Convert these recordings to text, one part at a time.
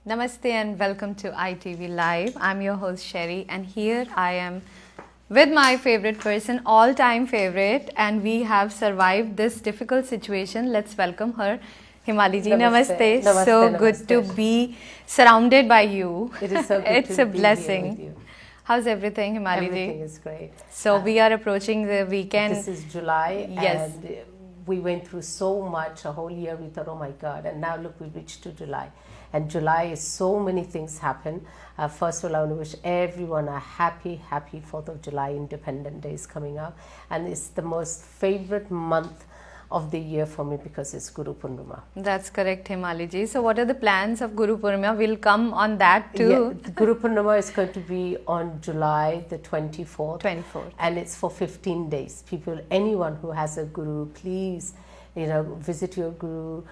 Namaste and welcome to ITV Live. I'm your host Sherry and here I am with my favorite person, all-time favorite, and we have survived this difficult situation. Let's welcome her. Himali ji, namaste. Namaste, So namaste. good to be surrounded by you. It is so good It's to a be blessing. here with you. How's everything, Himali ji? Everything is great. So we are approaching the weekend. This is July, Yes. and we went through so much a whole year. We thought, oh my God, and now look, we reached to July. And July is so many things happen. First of all, I want to wish everyone a happy 4th of July. Independent Day is coming up, and it's the most favorite month of the year for me because it's Guru Purnima. That's correct, Himali ji. So what are the plans of Guru Purnima? We'll come on that too. Yeah, Guru Purnima is going to be on July the 24th. 24th. And it's for 15 days. People, anyone who has a guru, please, visit your guru.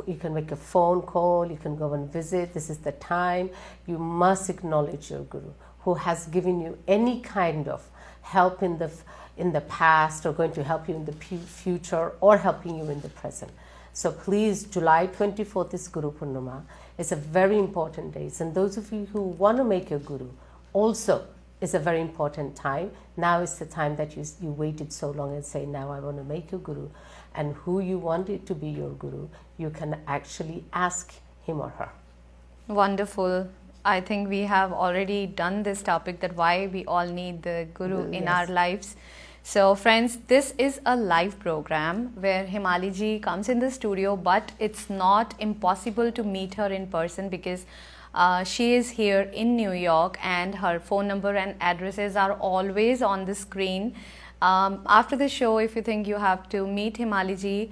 You can make a phone call. You can go and visit. This is the time. You must acknowledge your guru who has given you any kind of help in the past, or going to help you in the future, or helping you in the present. So please, July 24th is Guru Purnima. It's a very important day. And those of you who want to make a guru, also is a very important time. Now is the time that you waited so long and say, now I want to make a guru. And who you want it to be your guru, you can actually ask him or her. Wonderful. I think we have already done this topic, that why we all need the guru in our lives. So friends, this is a live program where Himali ji comes in the studio, but it's not impossible to meet her in person because she is here in New York and her phone number and addresses are always on the screen. After the show, if you think you have to meet Himali ji,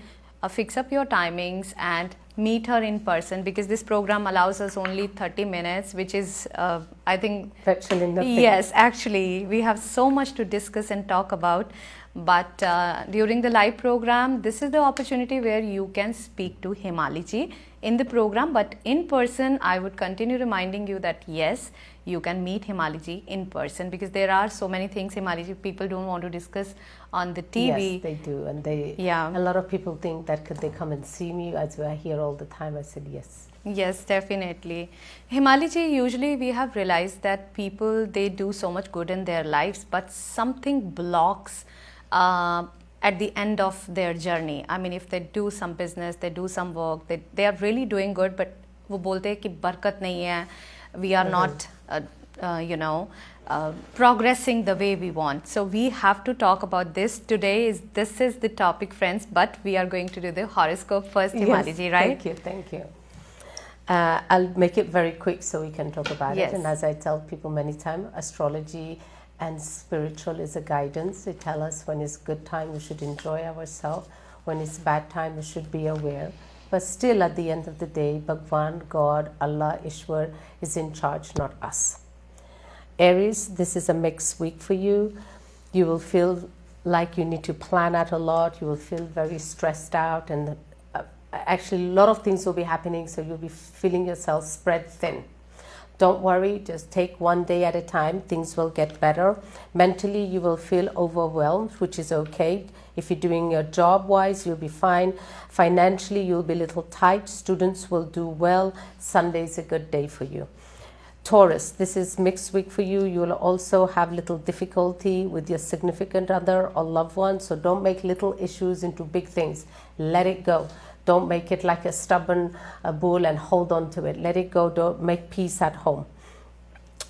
fix up your timings and meet her in person, because this program allows us only 30 minutes, which is, I think, virtually nothing. Yes, actually, we have so much to discuss and talk about. But during the live program, this is the opportunity where you can speak to Himali ji in the program. But in person, I would continue reminding you that yes, you can meet Himali ji in person, because there are so many things, Himali ji, people don't want to discuss on the TV. Yes, they do. And a lot of people think that could they come and see me, as I hear all the time. I said yes. Yes, definitely. Himali ji, usually we have realized that people, they do so much good in their lives, but something blocks at the end of their journey. I mean, if they do some business, they do some work, they are really doing good, but वो बोलते हैं कि बरकत नहीं है, we are not, progressing the way we want. So we have to talk about this today. This is the topic, friends, but we are going to do the horoscope first, Himali ji, right? Thank you. I'll make it very quick so we can talk about it. And as I tell people many times, astrology and spiritual is a guidance. They tell us when it's good time, we should enjoy ourselves. When it's bad time, we should be aware. But still, at the end of the day, Bhagwan, God, Allah, Ishwar is in charge, not us. Aries, this is a mixed week for you. You will feel like you need to plan out a lot. You will feel very stressed out, and actually a lot of things will be happening, so you'll be feeling yourself spread thin. Don't worry, just take one day at a time. Things will get better. Mentally, you will feel overwhelmed, which is okay. If you're doing your job-wise, you'll be fine. Financially, you'll be a little tight. Students will do well. Sunday is a good day for you. Taurus, this is mixed week for you. You'll also have little difficulty with your significant other or loved one, so don't make little issues into big things. Let it go. Don't make it like a stubborn bull and hold on to it. Let it go. Don't make peace at home.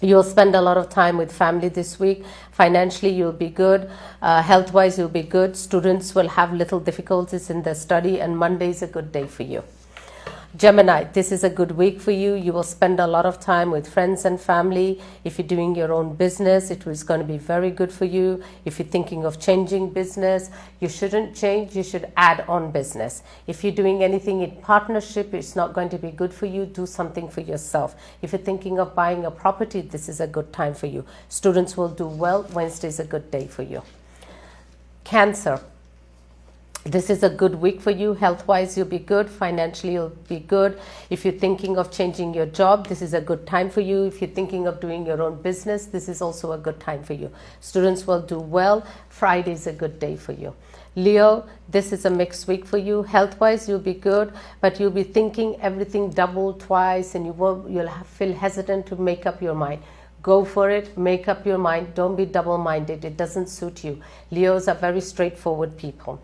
You'll spend a lot of time with family this week. Financially, you'll be good. Health-wise, you'll be good. Students will have little difficulties in their study, and Monday is a good day for you. Gemini, this is a good week for you. You will spend a lot of time with friends and family. If you're doing your own business, it is going to be very good for you. If you're thinking of changing business, you shouldn't change, you should add on business. If you're doing anything in partnership, it's not going to be good for you. Do something for yourself. If you're thinking of buying a property, this is a good time for you. Students will do well. Wednesday is a good day for you. Cancer. This is a good week for you. Health-wise, you'll be good. Financially, you'll be good. If you're thinking of changing your job, this is a good time for you. If you're thinking of doing your own business, this is also a good time for you. Students will do well. Friday is a good day for you. Leo, this is a mixed week for you. Health-wise, you'll be good, but you'll be thinking everything double, twice, and you'll feel hesitant to make up your mind. Go for it, make up your mind. Don't be double-minded. It doesn't suit you. Leos are very straightforward people.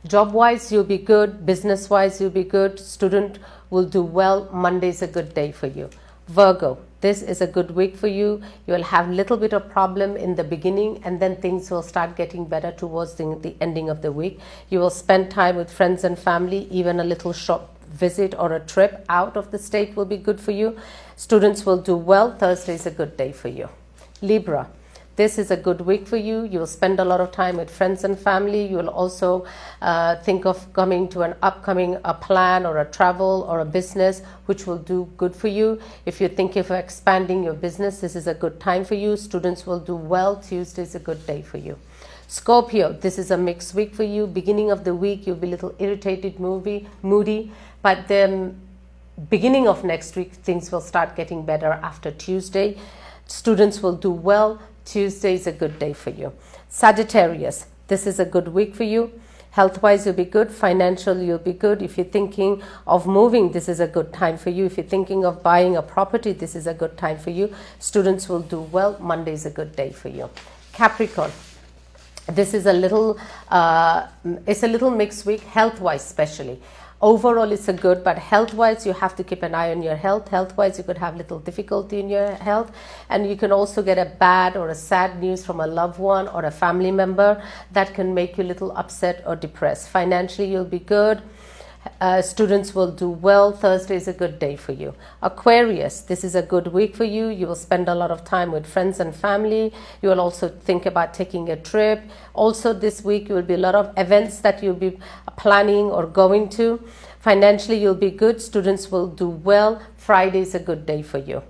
Job-wise, you'll be good. Business-wise, you'll be good. Student will do well. Monday's a good day for you. Virgo, this is a good week for you. You will have a little bit of problem in the beginning, and then things will start getting better towards the ending of the week. You will spend time with friends and family. Even a little short visit or a trip out of the state will be good for you. Students will do well. Thursday is a good day for you. Libra, this is a good week for you. You will spend a lot of time with friends and family. You will also think of coming to an upcoming plan or a travel or a business, which will do good for you. If you're thinking of expanding your business, this is a good time for you. Students will do well. Tuesday is a good day for you. Scorpio, this is a mixed week for you. Beginning of the week, you'll be a little irritated, moody, but then beginning of next week, things will start getting better after Tuesday. Students will do well. Tuesday is a good day for you. Sagittarius, this is a good week for you. Health-wise, you'll be good. Financial, you'll be good. If you're thinking of moving, this is a good time for you. If you're thinking of buying a property, this is a good time for you. Students will do well. Monday is a good day for you. Capricorn, this is it's a little mixed week, health-wise especially. Overall, it's a good, but health-wise, you have to keep an eye on your health. Health-wise, you could have little difficulty in your health, and you can also get a bad or a sad news from a loved one or a family member that can make you a little upset or depressed. Financially, you'll be good. Students will do well. Thursday is a good day for you. Aquarius, this is a good week for you. You will spend a lot of time with friends and family. You will also think about taking a trip. Also this week, you will be a lot of events that you'll be planning or going to. Financially, you'll be good. Students will do well. Friday is a good day for you.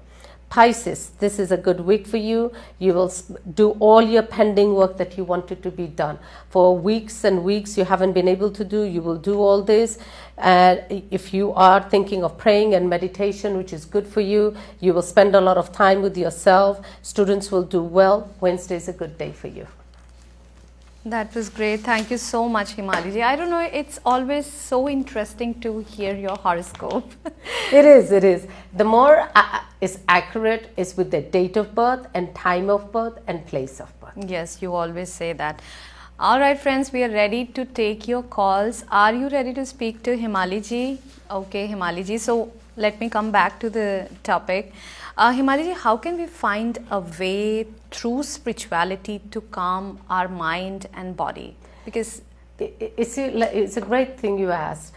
Pisces, this is a good week for you. You will do all your pending work that you wanted to be done. For weeks and weeks you haven't been able to do, you will do all this. If you are thinking of praying and meditation, which is good for you, you will spend a lot of time with yourself. Students will do well. Wednesday is a good day for you. That was great. Thank you so much, Himali ji. I don't know, it's always so interesting to hear your horoscope. It is. The more is accurate is with the date of birth and time of birth and place of birth. Yes, you always say that. All right, friends, we are ready to take your calls. Are you ready to speak to Himali ji? Okay, Himali ji. So let me come back to the topic. Himali ji, how can we find a way through spirituality to calm our mind and body? Because it's a great thing you asked.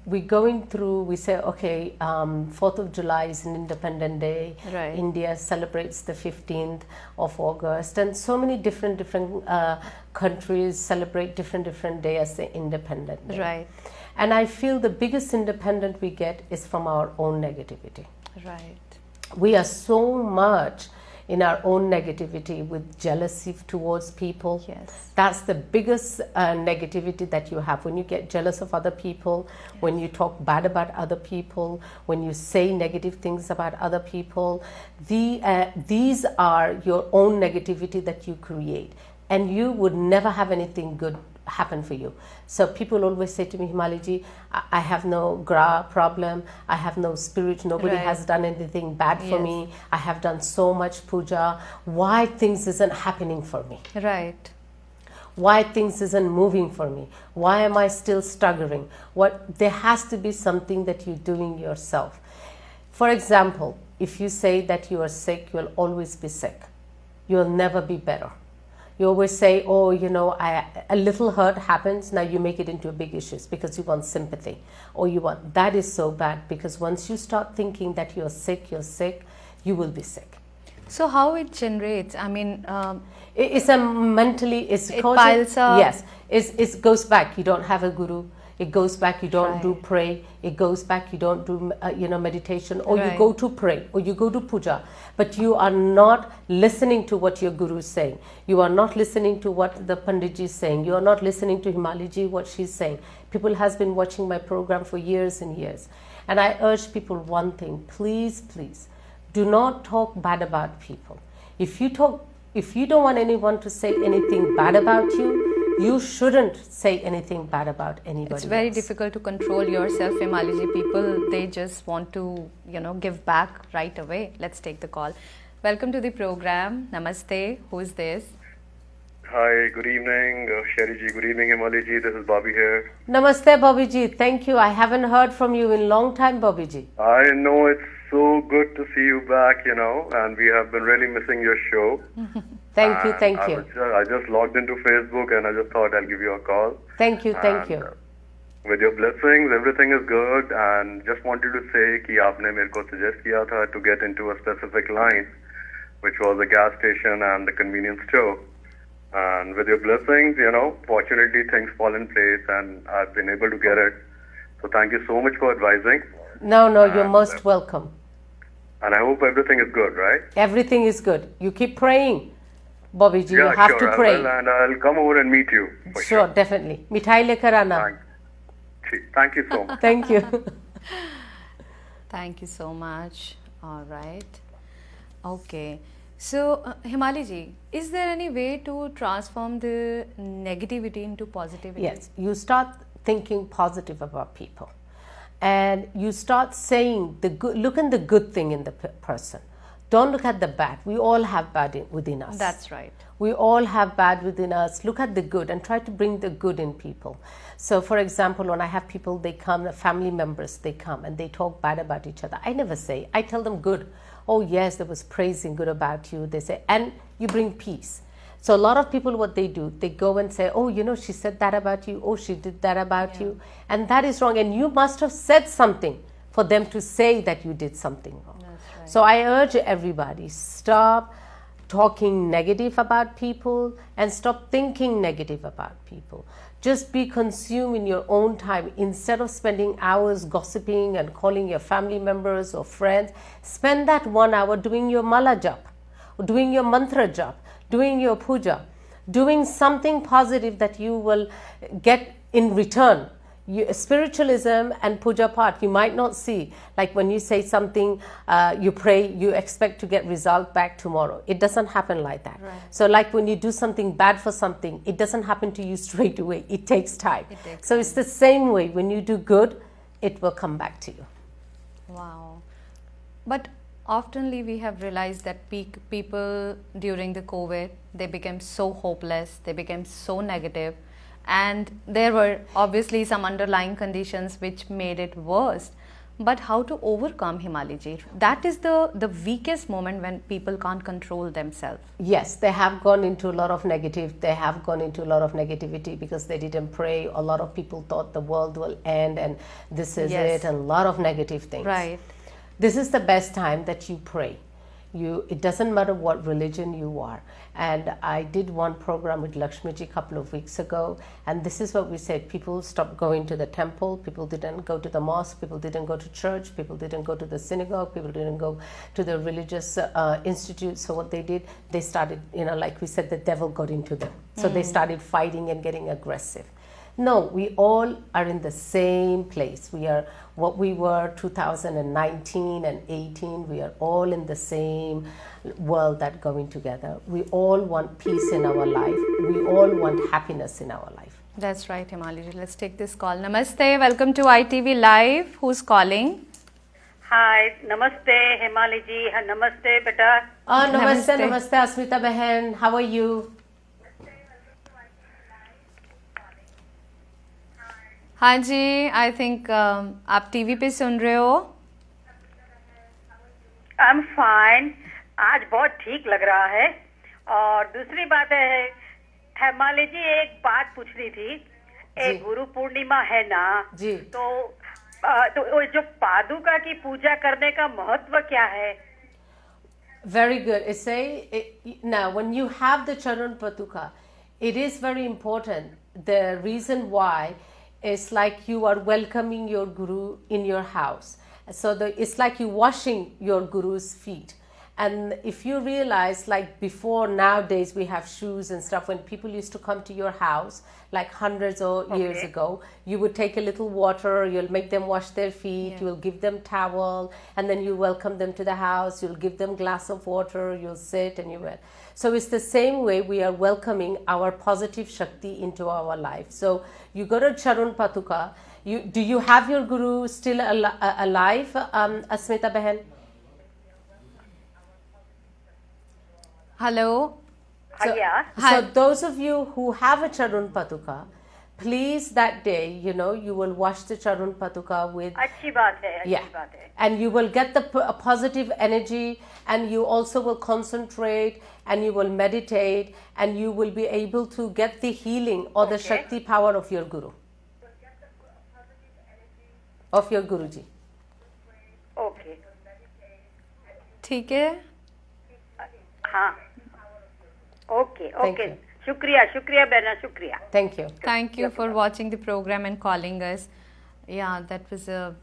We're going through, we say, okay, 4th of July is an independent day. Right. India celebrates the 15th of August. And so many different countries celebrate different day as the independent day. Right. And I feel the biggest independent we get is from our own negativity. Right. We are so much in our own negativity with jealousy towards people. Yes. That's the biggest negativity that you have. When you get jealous of other people, yes. When you talk bad about other people, when you say negative things about other people, these are your own negativity that you create. And you would never have anything good happen for you. So people always say to me, Himali ji, I have no problem, I have no spirit, nobody Right. has done anything bad for Yes. me, I have done so much puja, why things isn't happening for me? Right. Why things isn't moving for me? Why am I still staggering? There has to be something that you're doing yourself. For example, if you say that you are sick, you'll always be sick. You'll never be better. You always say, oh, a little hurt happens, now you make it into a big issue because you want sympathy. Or that is so bad, because once you start thinking that you're sick, you will be sick. So how it generates? I mean, It's a mentally, it piles up. Yes, it goes back. You don't have a guru. It goes back, you don't Right. do pray. It goes back, you don't do, meditation. Or Right. you go to pray, or you go to puja. But you are not listening to what your guru is saying. You are not listening to what the Panditji is saying. You are not listening to Himali ji, what she's saying. People has been watching my program for years and years. And I urge people one thing, please, do not talk bad about people. If you don't want anyone to say anything bad about you, You shouldn't say anything bad about anybody. It's very else. difficult to control yourself, Himaliji. People, they just want to, give back right away. Let's take the call. Welcome to the program. Namaste. Who is this? Hi, good evening, Sherry ji. Good evening, Himali ji. This is Bobby here. Namaste, Bobby ji. Thank you. I haven't heard from you in a long time, Bobby ji. I know it's so good to see you back, and we have been really missing your show. Thank you. I just logged into Facebook and I just thought I'll give you a call. Thank you. With your blessings, everything is good, and just wanted to say कि आपने मेरे को suggest किया था to get into a specific line, which was a gas station and the convenience store. And with your blessings, fortunately things fall in place and I've been able to get it. So thank you so much for advising. No, you're most welcome. And I hope everything is good, right? Everything is good. You keep praying, Bobby ji. Yeah, you have sure, to pray. I will, and I'll come over and meet you. For Sure, definitely. Mithai lekar aana. Thank you so much. Thank you. Thank you so much. All right. Okay. So, Himali ji, is there any way to transform the negativity into positivity? Yes, you start thinking positive about people. And you start saying the good, look at the good thing in the person. Don't look at the bad. We all have bad within us. That's right. We all have bad within us. Look at the good and try to bring the good in people. So, for example, when I have people, they come, family members, they come and they talk bad about each other. I never say, I tell them good. Oh, yes, there was praising good about you. They say, and you bring peace. So a lot of people, what they do, they go and say, oh, she said that about you. Oh, she did that about you. And that is wrong. And you must have said something for them to say that you did something wrong. That's right. So I urge everybody, stop talking negative about people and stop thinking negative about people. Just be consumed in your own time. Instead of spending hours gossiping and calling your family members or friends, spend that 1 hour doing your mala jap, doing your mantra jap, doing your puja, doing something positive that you will get in return. Spiritualism and puja part, you might not see. Like when you say something, you pray, you expect to get result back tomorrow. It doesn't happen like that. Right. So like when you do something bad for something, it doesn't happen to you straight away. It takes time. So it's the same way. When you do good, it will come back to you. Wow. But oftenly we have realized that people during the COVID, they became so hopeless, they became so negative, and there were obviously some underlying conditions which made it worse. But how to overcome, Himali ji? That is the weakest moment when people can't control themselves. Yes, they have gone into a lot of negativity because they didn't pray. A lot of people thought the world will end and this is it, and a lot of negative things. Right. This is the best time that you pray. It doesn't matter what religion you are. And I did one program with Lakshmiji a couple of weeks ago, and this is what we said: people stopped going to the temple, people didn't go to the mosque, people didn't go to church, people didn't go to the synagogue, people didn't go to the religious institute. So what they did, they started, like we said, the devil got into them. So they started fighting and getting aggressive. No, we all are in the same place. We are what we were 2019 and 18. We are all in the same world that going together. We all want peace in our life. We all want happiness in our life. That's right, Himali. Let's take this call. Namaste. Welcome to ITV Live. Who's calling? Hi. Namaste, Himali ji. Namaste, beta. Namaste, Asmita Behan. How are you? हाँ जी, I think आप TV पे सुन रहे हो. I am fine. आज बहुत ठीक लग रहा है. और दूसरी बात है, हेमाली जी, एक बात पूछनी थी. एक गुरु पूर्णिमा है ना जी, तो जो पादुका की पूजा करने का महत्व क्या है? Very good. Now, when you have the Charan Paduka, it is very important. The reason why is like you are welcoming your guru in your house. So it's like you washing your guru's feet. And if you realize, like before, nowadays we have shoes and stuff, when people used to come to your house, like hundreds of years ago, you would take a little water, you'll make them wash their feet, you'll give them towel, and then you welcome them to the house, you'll give them glass of water, you'll sit and you will. So it's the same way we are welcoming our positive Shakti into our life. So you go to Charun Patuka. Do you have your Guru still alive, Asmita Behan? Hello. yeah. So those of you who have a Charun Patuka, please that day, you will wash the Charun Patuka with... अच्छी बात है, Yeah. अच्छी बात है. And you will get the positive energy, and you also will concentrate, and you will meditate, and you will be able to get the healing or the Shakti power of your Guru. Of your Guruji. Okay. ठीक है. हाँ. Okay, Thank okay. you. शुक्रिया बहना, शुक्रिया. Thank you. Thank you for watching the program and calling us. Yeah, that was a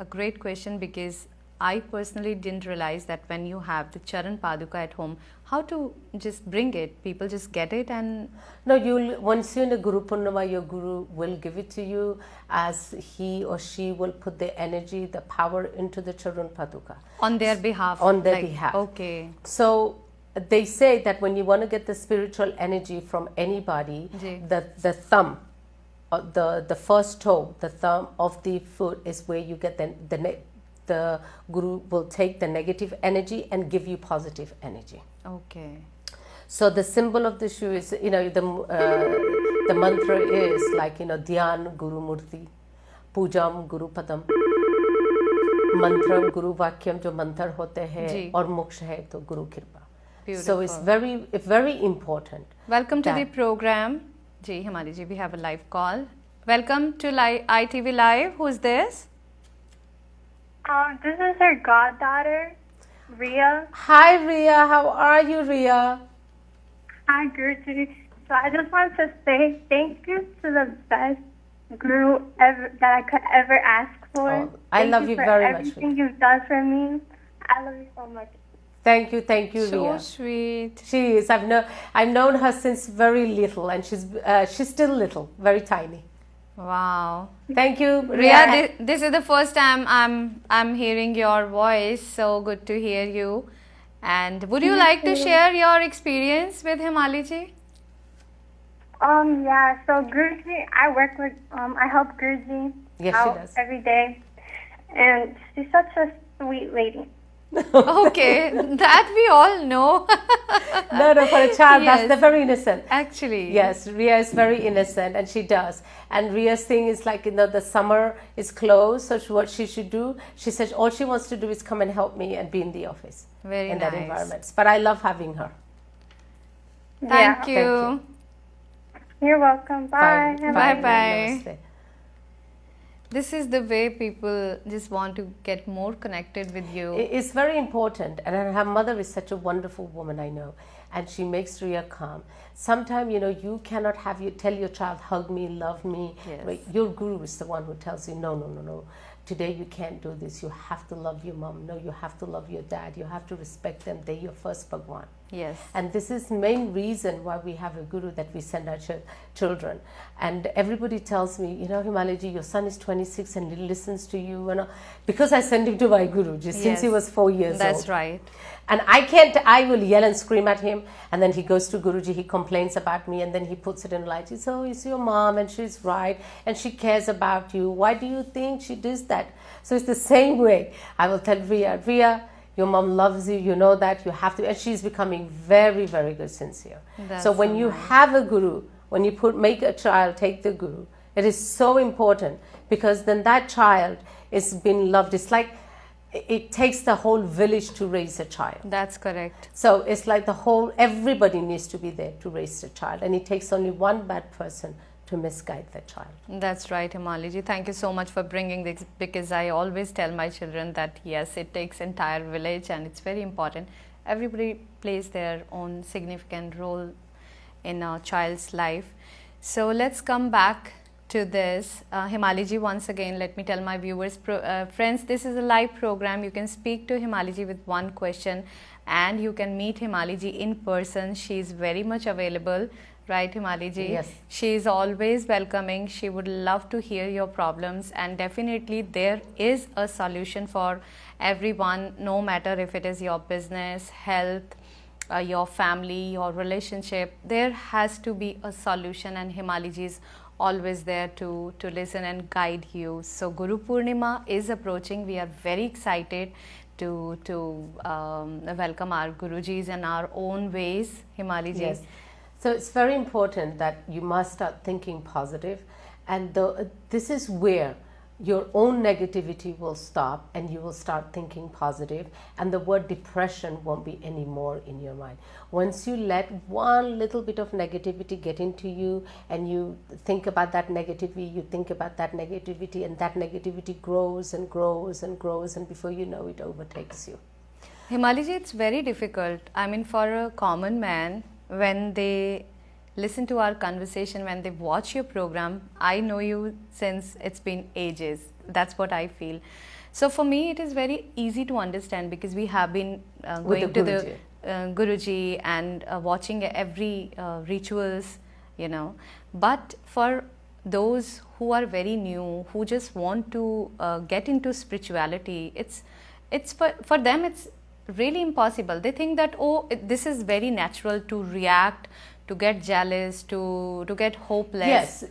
great question, because I personally didn't realize that when you have the Charan Paduka at home, how to just bring it. People just get it and... No, once you're in the Guru Purnima, your Guru will give it to you, as he or she will put the energy, the power into the Charan Paduka. On their behalf. On their behalf. Okay. So they say that when you want to get the spiritual energy from anybody, the thumb, the first toe, the thumb of the foot is where you get the Guru will take the negative energy and give you positive energy. Okay. So the symbol of the shoe is, the mantra is like, Dhyan Guru Murti, Pujam Guru Padam, Mantra Guru Vakyam jo mantra hote hai, aur moksha hai to Guru Kirpa. Beautiful. So it's very important. Welcome to the program. Ji, Himali ji, we have a live call. Welcome to ITV Live. Who's this? This is her goddaughter, Ria. Hi Ria, how are you, Ria? Hi, Guruji. So I just want to say thank you to the best Guru ever that I could ever ask for. Oh, I love you for very much, everything you've done for me. I love you so much. Thank you, So Ria. sweet. She is. I've known her since very little, and she's still little, very tiny. Wow. Thank you, Ria, this is the first time I'm hearing your voice. So good to hear you. And would you like to share your experience with Himali ji? Yeah. So Guruji, I work with I help Guruji Yes, she out does. every day, and she's such a sweet lady. Okay, that we all know. No, for a child, Yes. they're very innocent. Actually. Yes, Ria is very innocent, and she does. And Ria's thing is like, the summer is closed, so what she should do, she says all she wants to do is come and help me and be in the office. Very in nice. that environment. But I love having her. Thank Yeah. you. You're welcome. Bye. Have a Bye good bye. Namaste. This is the way people just want to get more connected with you. It's very important, and her mother is such a wonderful woman, I know, and she makes Ria calm. Sometimes, you cannot tell your child, hug me, love me. Yes. Right? Your Guru is the one who tells you, no. Today you can't do this. You have to love your mom. No, you have to love your dad. You have to respect them. They're your first Bhagwan. Yes. And this is the main reason why we have a Guru, that we send our children. And everybody tells me, Himalaji, your son is 26 and he listens to you. Because I sent him to my Guruji since he was 4 years old. That's right. And I will yell and scream at him, and then he goes to Guruji, he complains about me, and then he puts it in light. He says, oh, it's your mom, and she's right, and she cares about you. Why do you think she does that? So it's the same way. I will tell Ria, your mom loves you, you know that, you have to, and she's becoming very, very good, sincere. So when you have a Guru, when you make a child take the Guru, it is so important, because then that child is being loved. It's like, it takes the whole village to raise a child. That's correct. So it's like everybody needs to be there to raise a child, and it takes only one bad person to misguide the child. That's right, Himali ji. Thank you so much for bringing this, because I always tell my children that yes, it takes entire village, and it's very important. Everybody plays their own significant role in a child's life. So let's come back to this. Himaliji, once again, let me tell my viewers, friends, this is a live program. You can speak to Himaliji with one question and you can meet Himaliji in person. She is very much available, right, Himaliji? Yes. She is always welcoming. She would love to hear your problems, and definitely there is a solution for everyone, no matter if it is your business, health, your family, your relationship. There has to be a solution, and Himaliji is always there to listen and guide you. So Guru Purnima is approaching. We are very excited to welcome our Gurujis in our own ways. Himaliji. Yes. So it's very important that you must start thinking positive, and this is where your own negativity will stop and you will start thinking positive, and the word depression won't be anymore in your mind. Once you let one little bit of negativity get into you and you think about that negativity, you think about that negativity, and that negativity grows and grows and grows, and before you know it overtakes you. Himaliji, it's very difficult. I mean, for a common man, when they listen to our conversation, when they watch your program, I know you since it's been ages. That's what I feel. So for me, it is very easy to understand because we have been going to the Guruji and watching every rituals, you know. But for those who are very new, who just want to get into spirituality, it's for them, it's really impossible. They think that, oh, this is very natural to react, to get jealous, to get hopeless. Yes,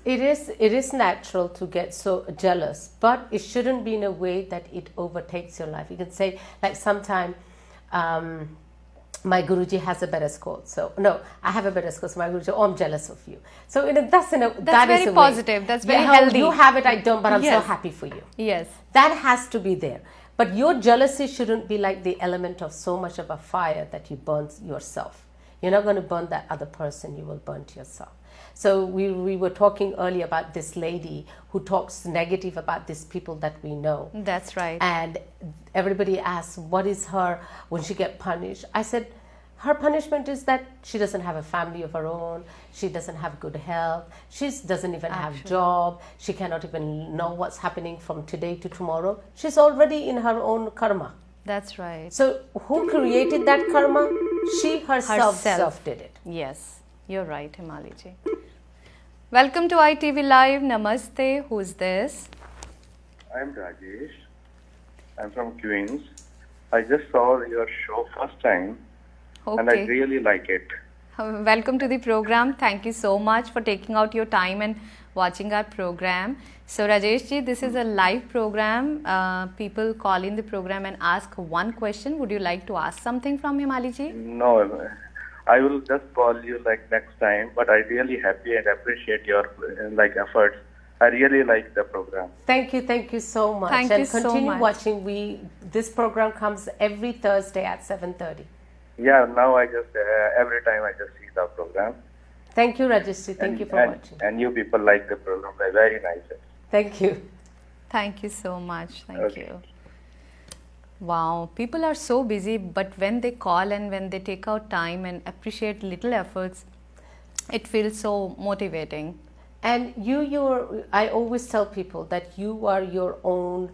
it is natural to get so jealous, but it shouldn't be in a way that it overtakes your life. You can say, like, sometime my Guruji has a better score, so no, I have a better score, so my Guruji, oh, I'm jealous of you. So that's very positive. That's very healthy. You have it, I don't, but I'm Yes. so happy for you. Yes. That has to be there. But your jealousy shouldn't be like the element of so much of a fire that you burn yourself. You're not going to burn that other person, you will burn yourself. So we were talking earlier about this lady who talks negative about these people that we know. That's right. And everybody asks, what is her, when she get punished? I said, her punishment is that she doesn't have a family of her own, she doesn't have good health, she doesn't even have job, she cannot even know what's happening from today to tomorrow. She's already in her own karma. That's right. So who created that karma? She herself did it. Yes, you're right, Himaliji. Welcome to ITV Live. Namaste. Who's this? I'm Rajesh. I'm from Queens. I just saw your show first time and I Okay. really like it. Welcome to the program. Thank you so much for taking out your time and watching our program. So Rajesh ji, this is a live program. People call in the program and ask one question. Would you like to ask something from Himaliji? No, I will just call you like next time, but I really happy and appreciate your efforts. I really like the program. Thank you so much. Thank and you so continue much. watching. This program comes every Thursday at 7:30. Yeah, now I just every time I just see the program. Thank you, Rajeshri. Thank you for watching. And you people like the program. Very nice. Thank you. Thank you so much. Thank Okay. you. Wow, people are so busy, but when they call and when they take out time and appreciate little efforts, it feels so motivating. And I always tell people that you are your own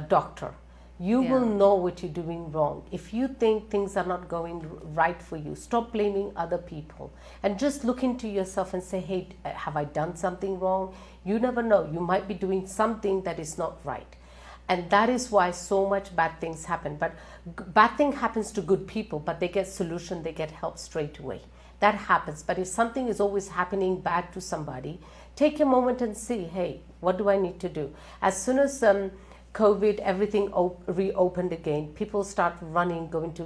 doctor. You Yeah. will know what you're doing wrong. If you think things are not going right for you, stop blaming other people and just look into yourself and say, hey, have I done something wrong? You never know. You might be doing something that is not right. And that is why so much bad things happen. But bad thing happens to good people, but they get solution, they get help straight away. That happens. But if something is always happening bad to somebody, take a moment and see, hey, what do I need to do? As soon as COVID, everything reopened again, people start running, going to,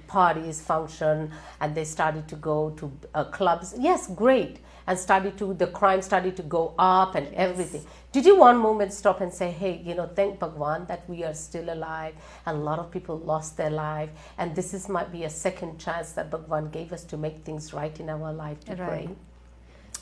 parties, function, and they started to go to clubs. Yes, great. And the crime started to go up and everything. Did you one moment stop and say, hey, thank Bhagwan that we are still alive, and a lot of people lost their life, and this might be a second chance that Bhagwan gave us to make things right in our life to pray.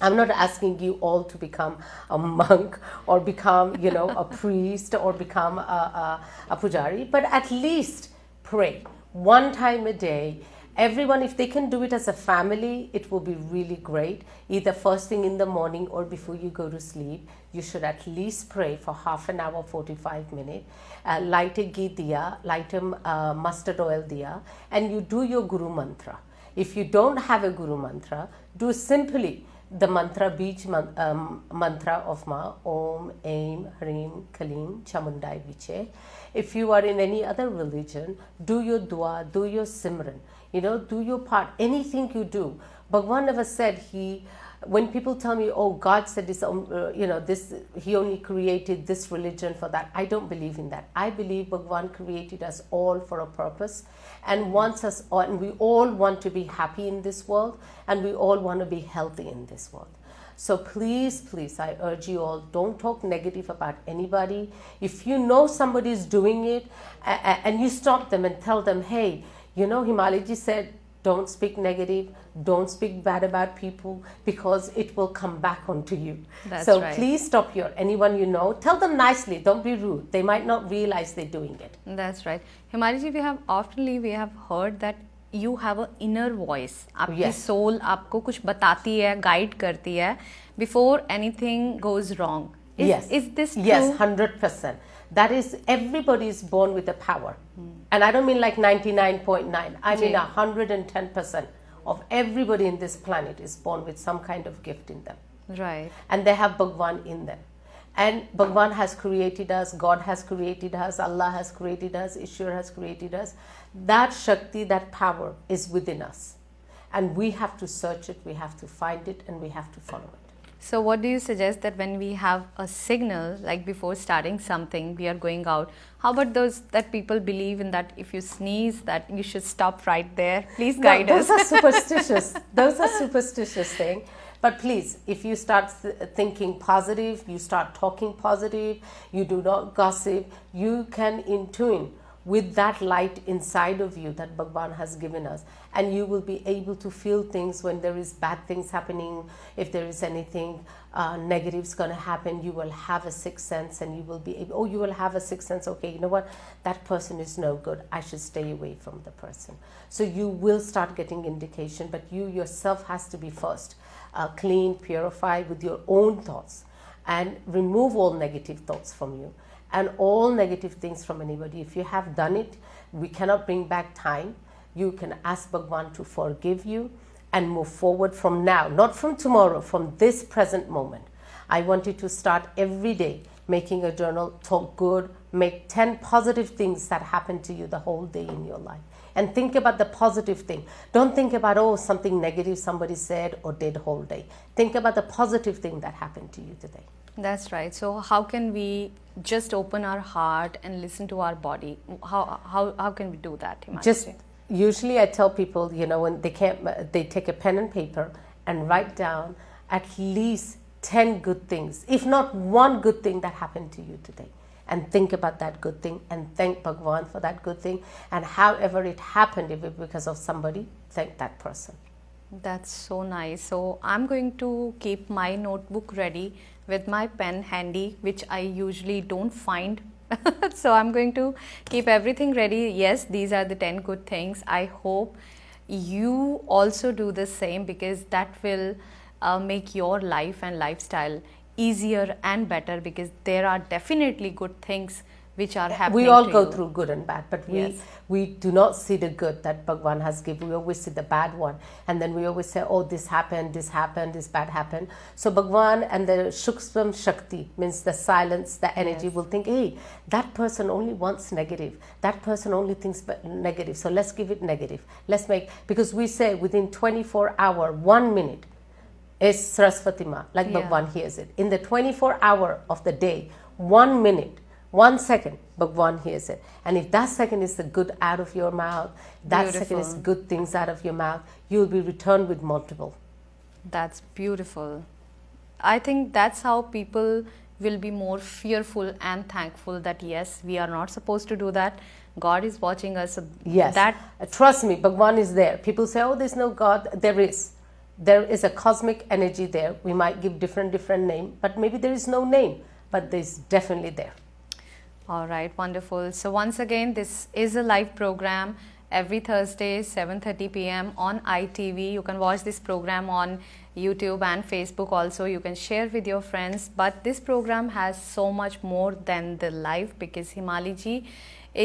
I'm not asking you all to become a monk or become, a priest or become a pujari, but at least pray one time a day Everyone, if they can do it as a family, it will be really great. Either first thing in the morning or before you go to sleep, you should at least pray for half an hour, 45 minutes. Light a ghee diya, light a mustard oil diya, and you do your Guru Mantra. If you don't have a Guru Mantra, do simply the mantra, beach mantra of Ma, Om, Aim, Harim, Kalim, Chamundai Viche. If you are in any other religion, do your dua, do your simran, do your part, anything you do. Bhagwan never said when people tell me, oh, God said this, this, he only created this religion for that. I don't believe in that. I believe Bhagwan created us all for a purpose and wants us all, and we all want to be happy in this world, and we all want to be healthy in this world. So please, please, I urge you all, don't talk negative about anybody. If you know somebody is doing it, and you stop them and tell them, hey, Himalaji said, don't speak negative, don't speak bad about people, because it will come back onto you. That's so right. Please stop here. Anyone you know, tell them nicely, don't be rude. They might not realize they're doing it. That's right. Himalaji, we have heard that you have an inner voice. आपकी Yes. soul आपको कुछ बताती है, guide करती है before anything goes wrong. Is this true? Yes, 100%. That is, everybody is born with a power. And I don't mean like 99.9. I mean 110% of everybody in this planet is born with some kind of gift in them. Right. And they have Bhagwan in them. And Bhagwan has created us, God has created us, Allah has created us, Ishwar has created us. That Shakti, that power is within us. And we have to search it, we have to find it, and we have to follow it. So what do you suggest that when we have a signal, like before starting something, we are going out, how about those that people believe in, that if you sneeze, that you should stop right there? Please guide us. Those are superstitious. Those are superstitious things. But please, if you start thinking positive, you start talking positive, you do not gossip, you can in tune with that light inside of you that Bhagwan has given us, and you will be able to feel things when there is bad things happening. If there is anything negative is going to happen, you will have a sixth sense, and you will be able, you will have a sixth sense, okay, you know what, that person is no good, I should stay away from the person. So you will start getting indication, but you yourself has to be first clean, purified with your own thoughts, and remove all negative thoughts from you and all negative things from anybody. If you have done it, we cannot bring back time. You can ask Bhagwan to forgive you and move forward from now, not from tomorrow, from this present moment. I want you to start every day making a journal, talk good, make 10 positive things that happen to you the whole day in your life. And think about the positive thing. Don't think about, oh, something negative somebody said or did whole day. Think about the positive thing that happened to you today. That's right. So how can we just open our heart and listen to our body? How can we do that, Himanshu? Just usually I tell people, when they take a pen and paper and write down at least 10 good things, if not one good thing that happened to you today. And think about that good thing and thank Bhagwan for that good thing. And however it happened, if it because of somebody, thank that person. That's so nice. So I'm going to keep my notebook ready with my pen handy, which I usually don't find. So I'm going to keep everything ready. Yes, these are the 10 good things. I hope you also do the same, because that will make your life and lifestyle easier and better, because there are definitely good things which are happening. We all to go you. through good and bad, but Yes. we do not see the good that Bhagwan has given. We always see the bad one, and then we always say, oh, this happened, this bad happened. So Bhagwan and the Shuksham Shakti, means the silence, the energy, will think, hey, that person only wants negative, that person only thinks negative, so let's give it negative. Let's make, because we say within 24 hours, 1 minute is Saraswati Ma, like Bhagwan hears it. In the 24 hour of the day, 1 minute, 1 second, Bhagwan hears it. And if that second is the good out of your mouth, that second is good things out of your mouth, you will be returned with multiple. That's beautiful. I think that's how people will be more fearful and thankful that yes, we are not supposed to do that. God is watching us. Yes. Trust me, Bhagwan is there. People say, oh, there's no God. There is. There is a cosmic energy there. We might give different name, but maybe there is no name, but there's definitely there. All right, wonderful. So once again, this is a live program. every Thursday, 7:30 p.m. on ITV. You can watch this program on YouTube and Facebook also. You can share with your friends. But this program has so much more than the live, because Himali ji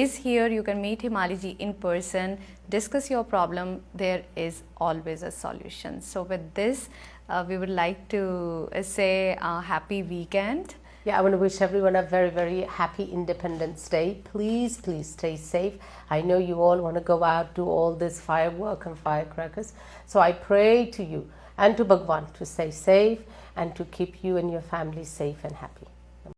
is here. You can meet Himali ji in person, discuss your problem. There is always a solution. So with this, we would like to say a happy weekend. Yeah, I want to wish everyone a very, very happy Independence Day. Please, please stay safe. I know you all want to go out, do all this firework and firecrackers. So I pray to you and to Bhagwan to stay safe and to keep you and your family safe and happy.